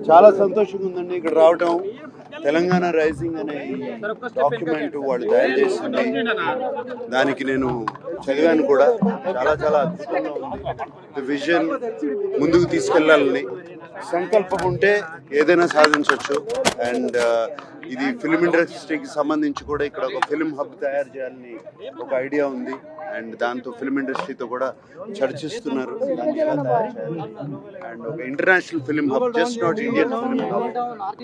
చాలా సంతోషంగా ఉందండి ఇక్కడ రావటం. తెలంగాణ రైజింగ్ అనే డాక్యుమెంట్ వాళ్ళు తయారు చేసింది, దానికి నేను చదివాను కూడా. చాలా చాలా అద్భుతంగా ఉంది. విజన్ ముందుకు తీసుకెళ్లాలని సంకల్పం ఉంటే ఏదైనా సాధించవచ్చు. అండ్ ఇది ఫిల్మ్ ఇండస్ట్రీకి సంబంధించి కూడా ఇక్కడ ఒక ఫిల్మ్ హబ్ తయారు చేయాలని ఒక ఐడియా ఉంది. అండ్ దాంతో ఫిల్మ్ ఇండస్ట్రీతో కూడా చర్చిస్తున్నారు దాన్ని ఎలా తయారు చేయాలి. అండ్ ఒక international film hub, just not Indian film hub.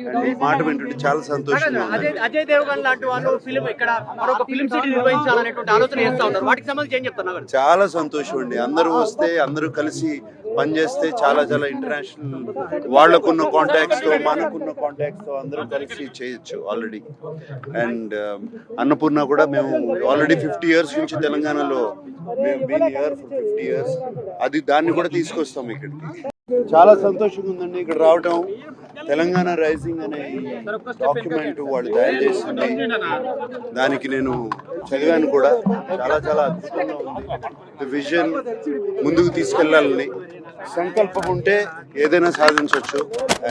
And ఈ మాట వింటుంటే చాలా సంతోషంగా ఉంది. అజయ్ దేవగన్ లాంటి వాళ్ళు ఫిల్మ్ ఇక్కడ మరొక ఫిల్మ్ సిటీ నిర్వహించాలనేటువంటి ఆలోచన చేస్తా ఉన్నారు. వాటికి సంబంధించి ఏం చెప్తున్నారు? చాలా సంతోషం అండి. అందరూ వస్తే, అందరూ కలిసి పనిచేస్తే చాలా చాలా ఇంటర్నేషనల్, వాళ్ళకున్న కాంటాక్ట్స్ తో మనకున్న కాంటాక్ట్స్ తో అందరూ కలిసి చేయొచ్చు ఆల్రెడీ. అండ్ అన్నపూర్ణ కూడా మేము ఆల్రెడీ 50 years నుంచి తెలంగాణలో మేము బీన్ హియర్ ఫర్ 50 years. అది దాన్ని కూడా తీసుకొస్తాం ఇక్కడికి. చాలా సంతోషంగా ఉందండి ఇక్కడ రావటం. తెలంగాణ రైజింగ్ అనే డాక్యుమెంట్ వాళ్ళు తయారు చేసింది, దానికి నేను చదివాను కూడా. చాలా చాలా అద్భుతంగా ఉంది. విజన్ ముందుకు తీసుకెళ్లాలని సంకల్పం ఉంటే ఏదైనా సాధించవచ్చు.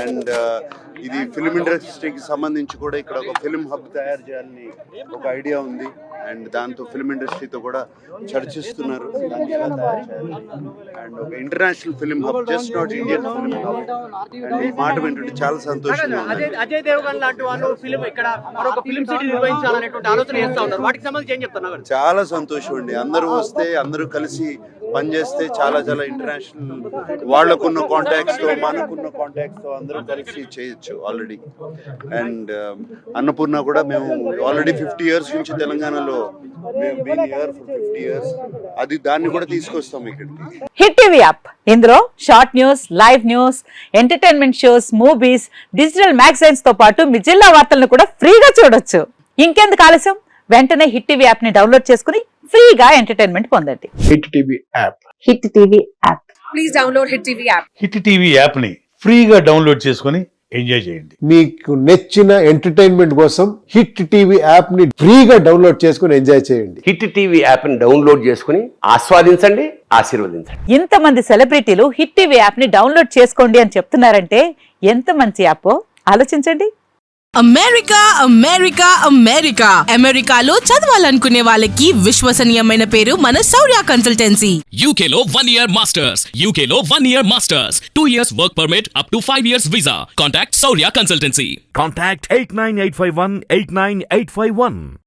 అండ్ ఇది ఫిల్మ్ ఇండస్ట్రీకి సంబంధించి కూడా ఇక్కడ ఒక ఫిల్మ్ హబ్ తయారు చేయాలని ఒక ఐడియా ఉంది. అండ్ దాంతో ఫిల్మ్ ఇండస్ట్రీతో కూడా చర్చిస్తున్నారు దాన్ని ఎలా తయారు చేయాలి. అండ్ ఒక international film hub, just not Indian film hub. And ఈ మాట వింటుంటే చాలా సంతోషంగా ఉంది. అజయ్ దేవగన్ లాంటి వాళ్ళు ఫిల్మ్ ఇక్కడ మరొక ఫిల్మ్ సిటీ నిర్వహించాలనేటువంటి ఆలోచన చేస్తా ఉన్నారు. వాటికి సంబంధించి ఏం చెప్తున్నారు? చాలా సంతోషం అండి. అందరూ వస్తే, అందరూ కలిసి పనిచేస్తే చాలా చాలా ఇంటర్నేషనల్, వాళ్ళకున్న కాంటాక్ట్స్ తో మనకున్న కాంటాక్ట్స్ తో అందరూ కలిసి చేయొచ్చు ఆల్రెడీ. అండ్ అన్నపూర్ణ కూడా మేము ఆల్రెడీ 50 years నుంచి తెలంగాణలో మేము బీన్ హియర్ ఫర్ 50 years. అది దాన్ని కూడా తీసుకొస్తాం ఇక్కడికి. హిట్ టీవీ యాప్, ఇందులో short news, live news, entertainment shows, movies, digital magazines తో పాటు మీ జిల్లా వార్తలను కూడా ఫ్రీగా చూడొచ్చు. ఇంకెందుకు ఆలస్యం, వెంటనే హిట్ టీవీ యాప్ ని డౌన్లోడ్ చేసుకుని ఫ్రీగా ఎంటర్టైన్మెంట్ పొందండి. Hit TV app. Hit TV app. Please download hit TV app. Hit TV app ని ఫ్రీగా డౌన్లోడ్ చేసుకుని ఎంజాయ్ చేయండి. మీకు నచ్చిన ఎంటర్టైన్మెంట్ కోసం హిట్ టీవీ యాప్ ని ఫ్రీగా డౌన్లోడ్ చేసుకుని ఎంజాయ్ చేయండి. హిట్ టీవీ యాప్ ని డౌన్లోడ్ చేసుకుని ఆస్వాదించండి, ఆశీర్వదించండి. ఇంతమంది సెలబ్రిటీలు హిట్ టీవీ యాప్ ని డౌన్లోడ్ చేసుకోండి అని చెప్తున్నారంటే ఎంత మంచి యాప్ ఆలోచించండి. అమెరికా అమెరికా అమెరికా అమెరికాలో చదవాలనుకునే వాళ్ళకి విశ్వసనీయమైన పేరు మన శౌర్య కన్సల్టెన్సీ. UK లో 1 year masters, UK లో 1 year masters, 2 years work permit up to 5 years visa. Contact Saurya Consultancy. Contact 89851 89851.